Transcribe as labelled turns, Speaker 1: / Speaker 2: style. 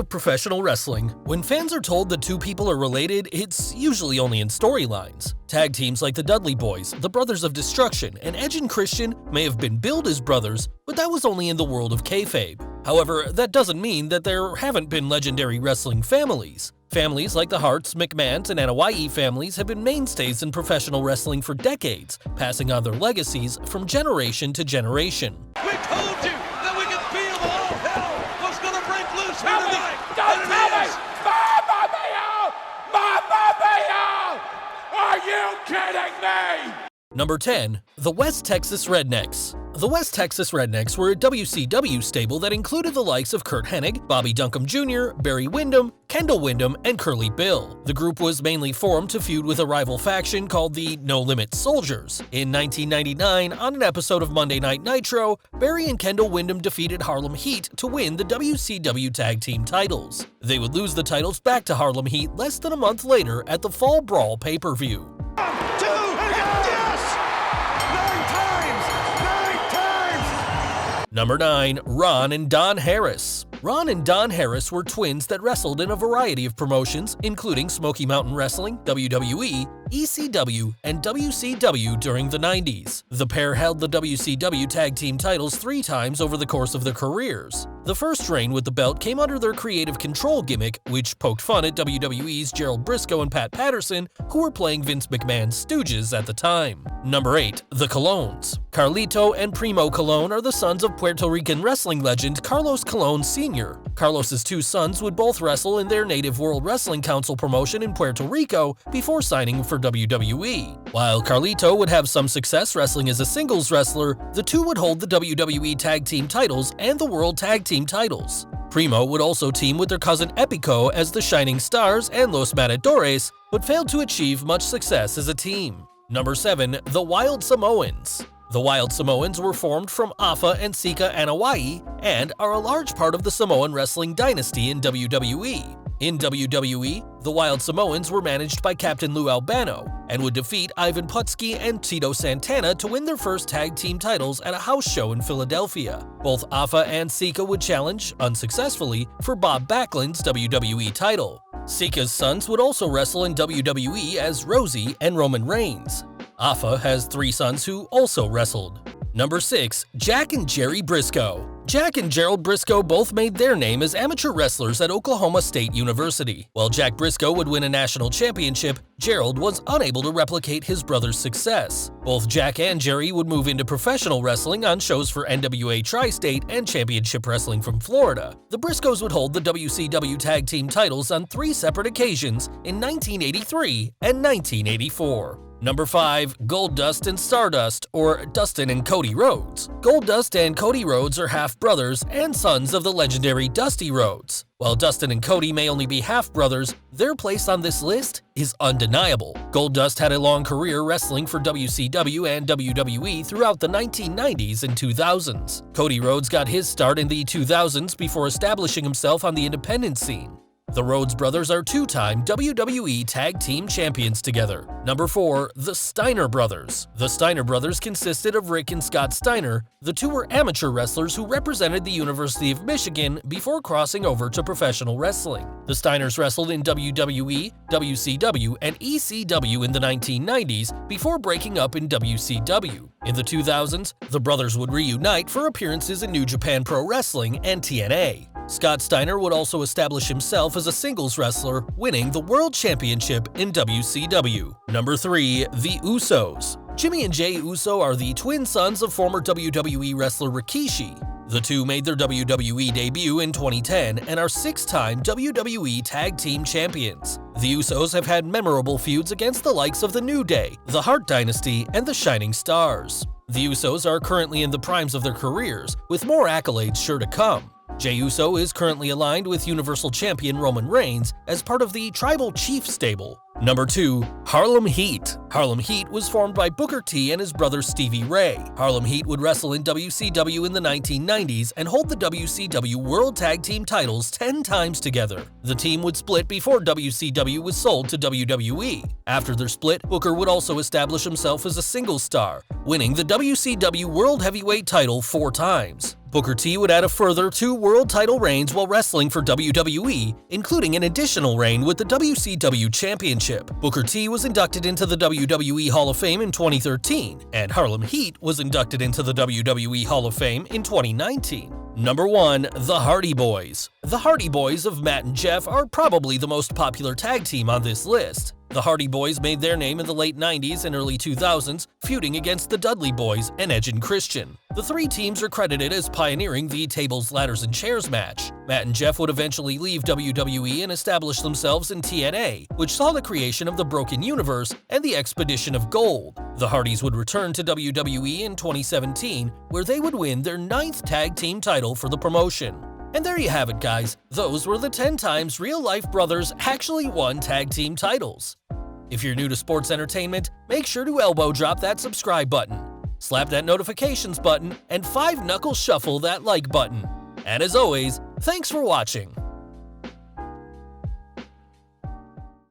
Speaker 1: of professional wrestling. When fans are told that two people are related, it's usually only in storylines. Tag teams like the Dudley Boyz, the Brothers of Destruction, and Edge and Christian may have been billed as brothers, but that was only in the world of kayfabe. However, that doesn't mean that there haven't been legendary wrestling families. Families like the Harts, McMahons, and Anoa'i families have been mainstays in professional wrestling for decades, passing on their legacies from generation to generation.
Speaker 2: We told you that we could feel the whole hell was going to break loose here tonight.
Speaker 3: Don't tell me! Mamma mia! Are you kidding me?
Speaker 1: Number 10. The West Texas Rednecks. The West Texas Rednecks were a WCW stable that included the likes of Curt Hennig, Bobby Duncum Jr., Barry Windham, Kendall Windham, and Curly Bill. The group was mainly formed to feud with a rival faction called the No Limit Soldiers. In 1999, on an episode of Monday Night Nitro, Barry and Kendall Windham defeated Harlem Heat to win the WCW Tag Team titles. They would lose the titles back to Harlem Heat less than a month later at the Fall Brawl pay-per-view. Number 9. Ron and Don Harris. Ron and Don Harris were twins that wrestled in a variety of promotions, including Smoky Mountain Wrestling, WWE, ECW, and WCW during the 90s. The pair held the WCW Tag Team titles 3 times over the course of their careers. The first reign with the belt came under their creative control gimmick, which poked fun at WWE's Gerald Brisco and Pat Patterson, who were playing Vince McMahon's stooges at the time. Number 8. The Colones. Carlito and Primo Colon are the sons of Puerto Rican wrestling legend Carlos Colon Sr. Carlos's 2 sons would both wrestle in their native World Wrestling Council promotion in Puerto Rico before signing for WWE. While Carlito would have some success wrestling as a singles wrestler, the two would hold the WWE Tag Team titles and the World Tag Team titles. Primo would also team with their cousin Epico as the Shining Stars and Los Matadores, but failed to achieve much success as a team. Number 7. The Wild Samoans. The Wild Samoans were formed from Afa and Sika Anoa'i and are a large part of the Samoan wrestling dynasty in WWE. In WWE, the Wild Samoans were managed by Captain Lou Albano and would defeat Ivan Putski and Tito Santana to win their first tag team titles at a house show in Philadelphia. Both Afa and Sika would challenge, unsuccessfully, for Bob Backlund's WWE title. Sika's sons would also wrestle in WWE as Rosie and Roman Reigns. Afa has 3 sons who also wrestled. Number 6. Jack and Jerry Brisco. Jack and Gerald Brisco both made their name as amateur wrestlers at Oklahoma State University. While Jack Brisco would win a national championship, Gerald was unable to replicate his brother's success. Both Jack and Jerry would move into professional wrestling on shows for NWA Tri-State and Championship Wrestling from Florida. The Briscoes would hold the WCW Tag Team titles on 3 separate occasions in 1983 and 1984. Number 5. Goldust and Stardust, or Dustin and Cody Rhodes. Goldust and Cody Rhodes are half-brothers and sons of the legendary Dusty Rhodes. While Dustin and Cody may only be half-brothers, their place on this list is undeniable. Goldust had a long career wrestling for WCW and WWE throughout the 1990s and 2000s. Cody Rhodes got his start in the 2000s before establishing himself on the independent scene. The Rhodes brothers are 2-time WWE Tag Team Champions together. Number 4. The Steiner Brothers. The Steiner brothers consisted of Rick and Scott Steiner. The two were amateur wrestlers who represented the University of Michigan before crossing over to professional wrestling. The Steiners wrestled in WWE, WCW, and ECW in the 1990s before breaking up in WCW. In the 2000s, the brothers would reunite for appearances in New Japan Pro Wrestling and TNA. Scott Steiner would also establish himself as a singles wrestler, winning the World Championship in WCW. Number 3. The Usos. Jimmy and Jay Uso are the twin sons of former WWE wrestler Rikishi. The two made their WWE debut in 2010 and are 6-time WWE Tag Team Champions. The Usos have had memorable feuds against the likes of the New Day, the Hart Dynasty, and the Shining Stars. The Usos are currently in the primes of their careers, with more accolades sure to come. Jey Uso is currently aligned with Universal Champion Roman Reigns as part of the Tribal Chief stable. Number 2. Harlem Heat. Harlem Heat was formed by Booker T and his brother Stevie Ray. Harlem Heat would wrestle in WCW in the 1990s and hold the WCW World Tag Team titles 10 times together. The team would split before WCW was sold to WWE. After their split, Booker would also establish himself as a singles star, winning the WCW World Heavyweight title 4 times. Booker T would add a further 2 world title reigns while wrestling for WWE, including an additional reign with the WCW Championship. Booker T was inducted into the WWE Hall of Fame in 2013, and Harlem Heat was inducted into the WWE Hall of Fame in 2019. Number 1. The Hardy Boyz. The Hardy Boyz of Matt and Jeff are probably the most popular tag team on this list. The Hardy Boyz made their name in the late 90s and early 2000s, feuding against the Dudley Boyz and Edge and Christian. The 3 teams are credited as pioneering the tables, ladders, and chairs match. Matt and Jeff would eventually leave WWE and establish themselves in TNA, which saw the creation of the Broken Universe and the Expedition of Gold. The Hardys would return to WWE in 2017, where they would win their 9th tag team title for the promotion. And there you have it, guys. Those were the 10 times real-life brothers actually won tag team titles. If you're new to sports entertainment, make sure to elbow drop that subscribe button, slap that notifications button, and 5-knuckle shuffle that like button. And as always, thanks for watching.